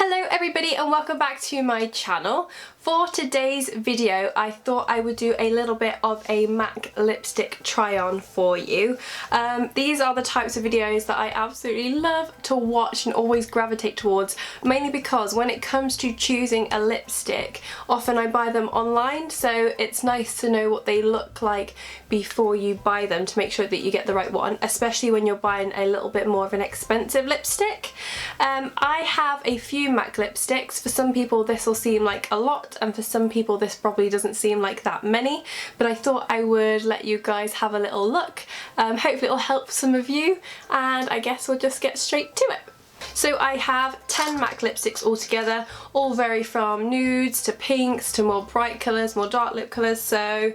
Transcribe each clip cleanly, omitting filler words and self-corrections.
Hello everybody and welcome back to my channel. For today's video I thought I would do a little bit of a MAC lipstick try on for you. These are the types of videos that I absolutely love to watch and always gravitate towards, mainly because when it comes to choosing a lipstick often I buy them online, so it's nice to know what they look like before you buy them to make sure that you get the right one, especially when you're buying a little bit more of an expensive lipstick. I have a few MAC lipsticks. For some people this will seem like a lot and for some people this probably doesn't seem like that many, but I thought I would let you guys have a little look. Hopefully it'll help some of you, and I guess we'll just get straight to it. So I have 10 MAC lipsticks altogether, all vary from nudes to pinks to more bright colours, more dark lip colours, so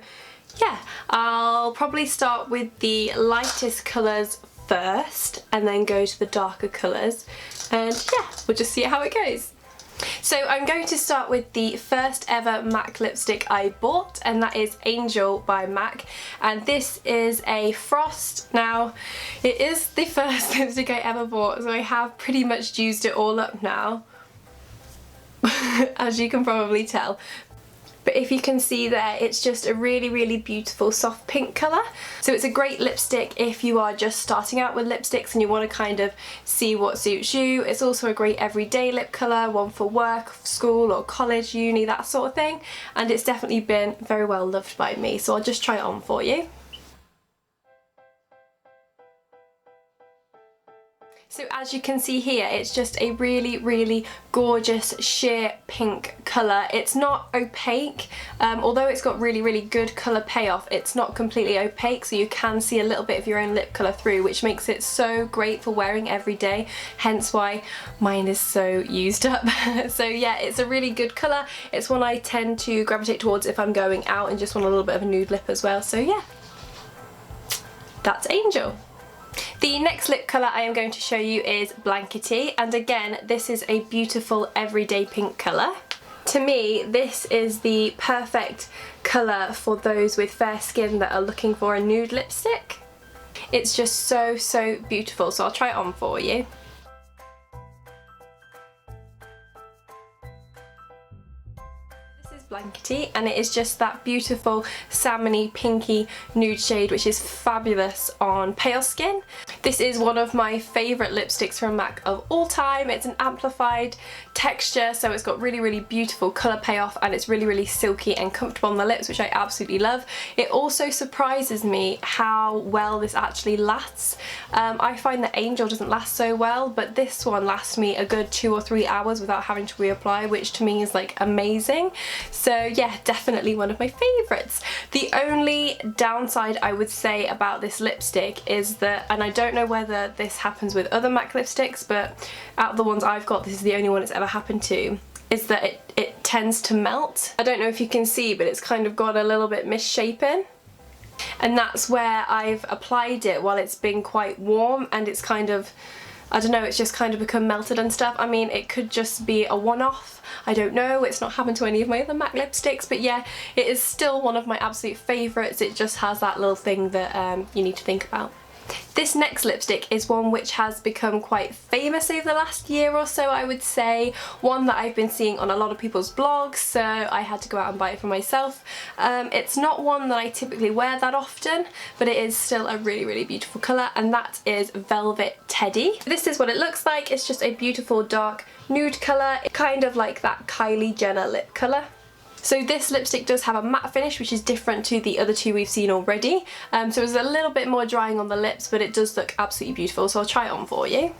yeah, I'll probably start with the lightest colours first and then go to the darker colours, and yeah, we'll just see how it goes. So I'm going to start with the first ever MAC lipstick I bought, and that is Angel by MAC, and this is a Frost. Now it is the first lipstick I ever bought, so I have pretty much used it all up now as you can probably tell. But if you can see there, it's just a really beautiful soft pink colour. So it's a great lipstick if you are just starting out with lipsticks and you want to kind of see what suits you. It's also a great everyday lip colour, one for work, school or college, uni, that sort of thing. And it's definitely been very well loved by me, so I'll just try it on for you. So as you can see here, it's just a really gorgeous sheer pink colour. It's not opaque, although it's got really good colour payoff, it's not completely opaque, so you can see a little bit of your own lip colour through, which makes it so great for wearing every day, hence why mine is so used up. So yeah, it's a really good colour. It's one I tend to gravitate towards if I'm going out and just want a little bit of a nude lip as well, so yeah, that's Angel. The next lip colour I am going to show you is Blankety, and again this is a beautiful everyday pink colour. To me this is the perfect colour for those with fair skin that are looking for a nude lipstick. It's just so beautiful, so I'll try it on for you. Blankety, and it is just that beautiful salmony pinky nude shade, which is fabulous on pale skin. This is one of my favourite lipsticks from MAC of all time. It's an amplified texture, so it's got really beautiful colour payoff, and it's really silky and comfortable on the lips, which I absolutely love. It also surprises me how well this actually lasts. I find that Angel doesn't last so well, but this one lasts me a good 2 or 3 hours without having to reapply, which to me is like amazing. So yeah, definitely one of my favourites. The only downside I would say about this lipstick is that, and I don't know whether this happens with other MAC lipsticks, but out of the ones I've got, this is the only one it's ever happened to, is that it tends to melt. I don't know if you can see, but it's kind of got a little bit misshapen. And that's where I've applied it while it's been quite warm, and it's kind of, I don't know, it's just kind of become melted and stuff. I mean, it could just be a one-off, I don't know, it's not happened to any of my other MAC lipsticks, but yeah, it is still one of my absolute favourites. It just has that little thing that you need to think about. This next lipstick is one which has become quite famous over the last year or so, I would say. One that I've been seeing on a lot of people's blogs, so I had to go out and buy it for myself. It's not one that I typically wear that often, but it is still a really beautiful colour, and that is Velvet Teddy. This is what it looks like. It's just a beautiful dark nude colour, kind of like that Kylie Jenner lip colour. So this lipstick does have a matte finish, which is different to the other two we've seen already. So it's a little bit more drying on the lips, but it does look absolutely beautiful, so I'll try it on for you.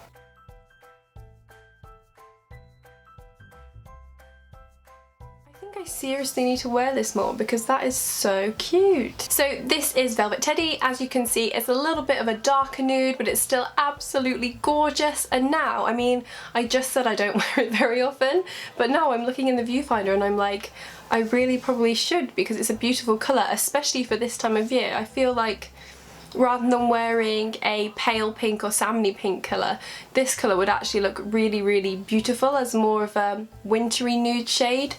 I seriously need to wear this more because that is so cute. So this is Velvet Teddy. As you can see, it's a little bit of a darker nude, but it's still absolutely gorgeous. And now, I mean, I just said I don't wear it very often, but now I'm looking in the viewfinder and I'm like, I really probably should, because it's a beautiful colour, especially for this time of year. I feel like rather than wearing a pale pink or salmony pink colour, this colour would actually look really beautiful as more of a wintry nude shade.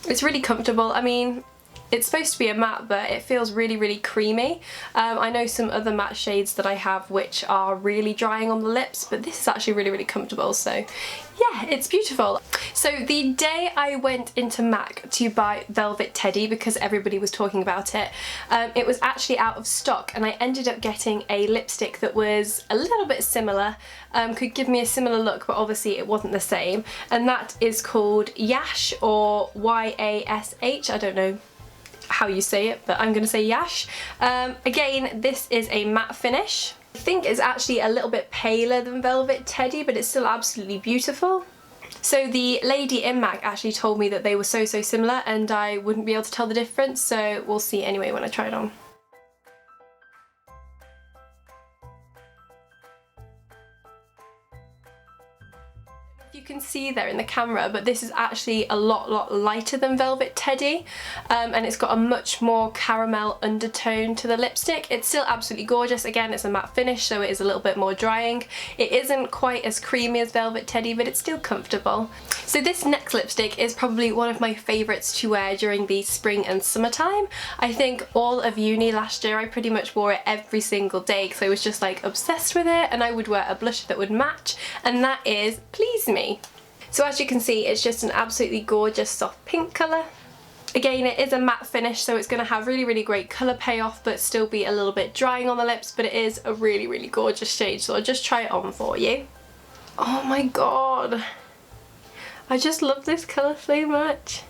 It's really comfortable. I mean, It's supposed to be a matte, but it feels really, really creamy. I know some other matte shades that I have which are really drying on the lips, but this is actually really, really comfortable, so yeah, it's beautiful. So the day I went into MAC to buy Velvet Teddy, because everybody was talking about it was actually out of stock, and I ended up getting a lipstick that was a little bit similar, could give me a similar look, but obviously it wasn't the same, and that is called Yash, or Y-A-S-H, I don't know how you say it, but I'm going to say Yash. Again, this is a matte finish. I think it's actually a little bit paler than Velvet Teddy, but it's still absolutely beautiful. So the lady in MAC actually told me that they were so similar and I wouldn't be able to tell the difference, so we'll see anyway when I try it on. You can see there in the camera, but this is actually a lot lighter than Velvet Teddy, and it's got a much more caramel undertone to the lipstick. It's still absolutely gorgeous. Again, it's a matte finish, so it is a little bit more drying. It isn't quite as creamy as Velvet Teddy, but it's still comfortable. So this next lipstick is probably one of my favourites to wear during the spring and summertime. I think all of uni last year I pretty much wore it every single day because I was just like obsessed with it, and I would wear a blush that would match, and that is Please Me. So as you can see, it's just an absolutely gorgeous soft pink colour. Again, it is a matte finish, so it's going to have really great colour payoff but still be a little bit drying on the lips, but it is a really gorgeous shade, so I'll just try it on for you. Oh my god, I just love this colour so much.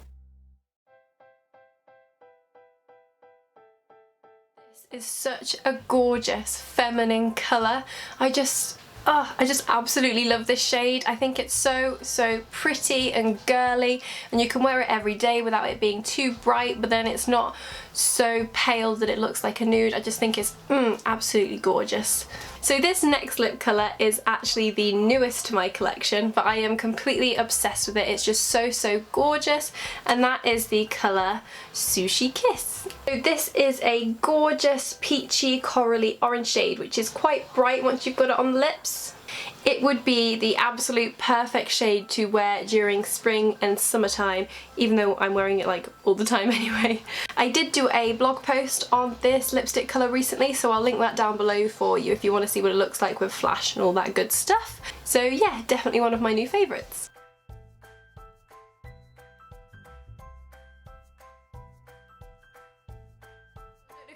This is such a gorgeous feminine colour. I just absolutely love this shade. I think it's so pretty and girly, and you can wear it every day without it being too bright, but then it's not so pale that it looks like a nude. I just think it's absolutely gorgeous. So this next lip colour is actually the newest to my collection, but I am completely obsessed with it. It's just so gorgeous, and that is the colour Sushi Kiss. So this is a gorgeous peachy corally orange shade, which is quite bright once you've got it on the lips. It would be the absolute perfect shade to wear during spring and summertime, even though I'm wearing it like all the time anyway. I did do a blog post on this lipstick colour recently, so I'll link that down below for you if you want to see what it looks like with flash and all that good stuff. So yeah, definitely one of my new favourites.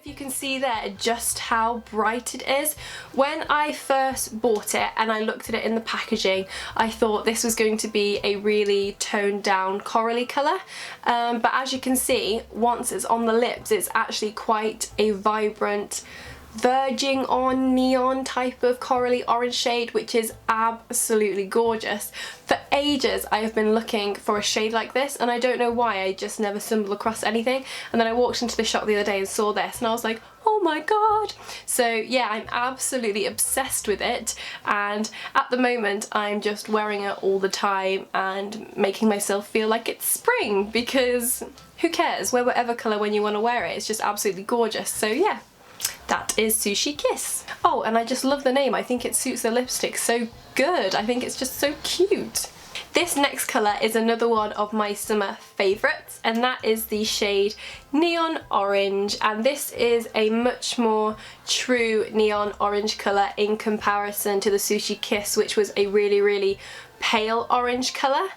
You can see there just how bright it is. When I first bought it and I looked at it in the packaging, I thought this was going to be a really toned down corally colour, but as you can see, once it's on the lips, it's actually quite a vibrant, verging on neon type of corally orange shade, which is absolutely gorgeous. For ages I have been looking for a shade like this, and I don't know why, I just never stumbled across anything, and then I walked into the shop the other day and saw this and I was like, oh my god. So yeah, I'm absolutely obsessed with it, and at the moment I'm just wearing it all the time and making myself feel like it's spring, because who cares, wear whatever colour when you want to wear it. It's just absolutely gorgeous. So yeah, that is Sushi Kiss. Oh, and I just love the name. I think it suits the lipstick so good. I think it's just so cute. This next colour is another one of my summer favourites, and that is the shade Neon Orange, and this is a much more true neon orange colour in comparison to the Sushi Kiss, which was a really pale orange colour.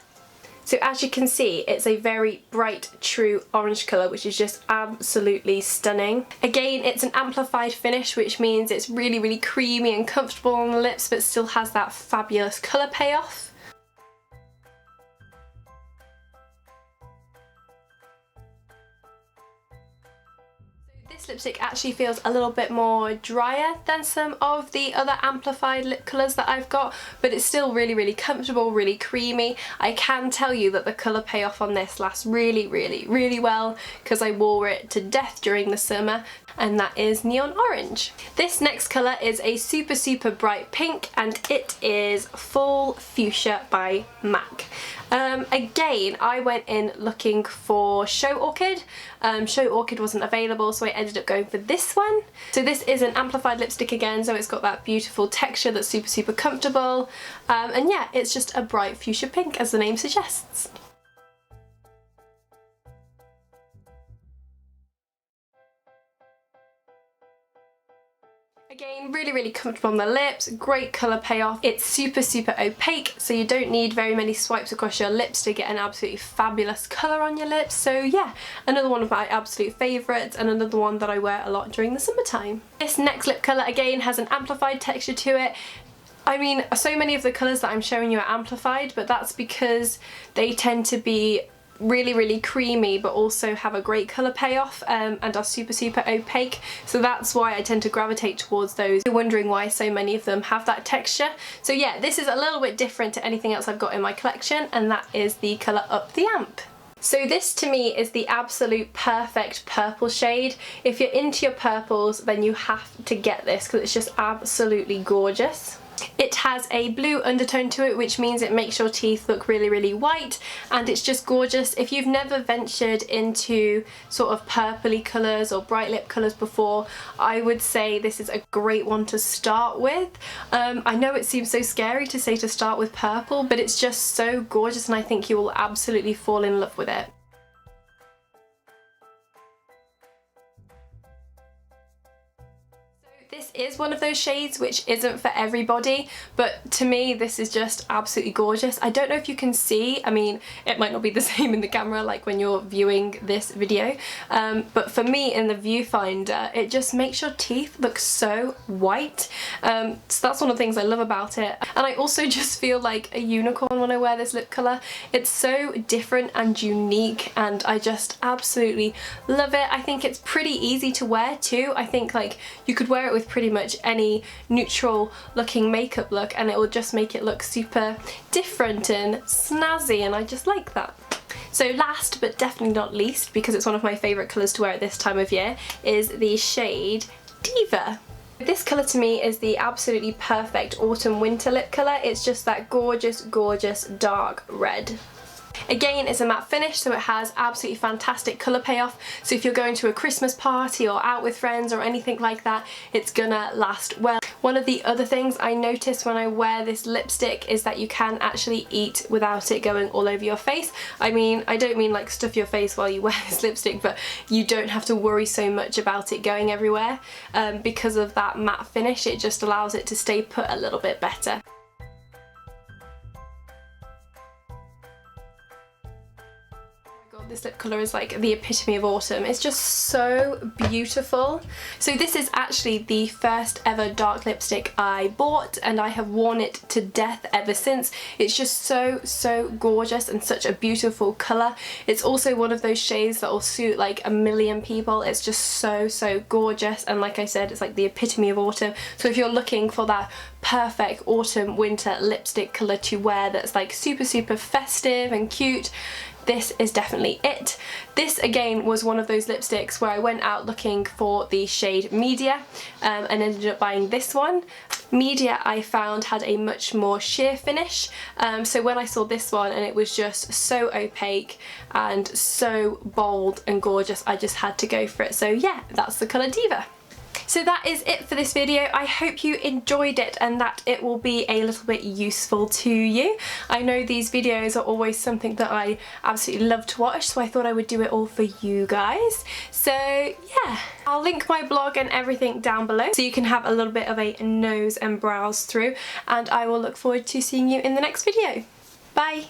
So as you can see, it's a very bright, true orange colour, which is just absolutely stunning. Again, it's an amplified finish, which means it's really creamy and comfortable on the lips, but still has that fabulous colour payoff. This lipstick actually feels a little bit more drier than some of the other amplified lip colours that I've got, but it's still really comfortable, really creamy. I can tell you that the colour payoff on this lasts really well, because I wore it to death during the summer, and that is Neon Orange. This next colour is a super bright pink, and it is Full Fuchsia by MAC. Again, I went in looking for Show Orchid. Show Orchid wasn't available, so I ended up going for this one. So this is an amplified lipstick again, so it's got that beautiful texture that's super comfortable. And yeah, it's just a bright fuchsia pink, as the name suggests. really comfortable on the lips, great colour payoff. It's super opaque, so you don't need very many swipes across your lips to get an absolutely fabulous colour on your lips. So yeah, another one of my absolute favourites, and another one that I wear a lot during the summertime. This next lip colour again has an amplified texture to it. I mean, so many of the colours that I'm showing you are amplified, but that's because they tend to be really creamy but also have a great colour payoff, and are super opaque, so that's why I tend to gravitate towards those. You're wondering why so many of them have that texture. So yeah, this is a little bit different to anything else I've got in my collection, and that is the colour Up the Amp. So this to me is the absolute perfect purple shade. If you're into your purples, then you have to get this because it's just absolutely gorgeous. It has a blue undertone to it, which means it makes your teeth look really white, and it's just gorgeous. If you've never ventured into sort of purpley colours or bright lip colours before, I would say this is a great one to start with. I know it seems so scary to say to start with purple, but it's just so gorgeous, and I think you will absolutely fall in love with it. This is one of those shades which isn't for everybody, but to me this is just absolutely gorgeous. I don't know if you can see, I mean it might not be the same in the camera like when you're viewing this video, but for me in the viewfinder it just makes your teeth look so white, so that's one of the things I love about it. And I also just feel like a unicorn when I wear this lip colour. It's so different and unique, and I just absolutely love it. I think it's pretty easy to wear too. I think like you could wear it with pretty much any neutral looking makeup look and it will just make it look super different and snazzy, and I just like that. So last but definitely not least, because it's one of my favourite colours to wear at this time of year, is the shade Diva. This colour to me is the absolutely perfect autumn winter lip colour. It's just that gorgeous dark red. Again, it's a matte finish, so it has absolutely fantastic colour payoff, so if you're going to a Christmas party or out with friends or anything like that, it's gonna last well. One of the other things I notice when I wear this lipstick is that you can actually eat without it going all over your face. I mean, I don't mean like stuff your face while you wear this lipstick, but you don't have to worry so much about it going everywhere. Because of that matte finish, it just allows it to stay put a little bit better. This lip colour is like the epitome of autumn. It's just so beautiful. So this is actually the first ever dark lipstick I bought, and I have worn it to death ever since. It's just so gorgeous and such a beautiful colour. It's also one of those shades that will suit like a million people. It's just so gorgeous, and like I said, it's like the epitome of autumn. So if you're looking for that perfect autumn winter lipstick colour to wear that's like super festive and cute, this is definitely it. This again was one of those lipsticks where I went out looking for the shade Media, and ended up buying this one. Media I found had a much more sheer finish, so when I saw this one and it was just so opaque and so bold and gorgeous, I just had to go for it. So yeah, that's the colour Diva. So that is it for this video. I hope you enjoyed it and that it will be a little bit useful to you. I know these videos are always something that I absolutely love to watch, so I thought I would do it all for you guys. So yeah, I'll link my blog and everything down below so you can have a little bit of a nose and browse through, and I will look forward to seeing you in the next video. Bye!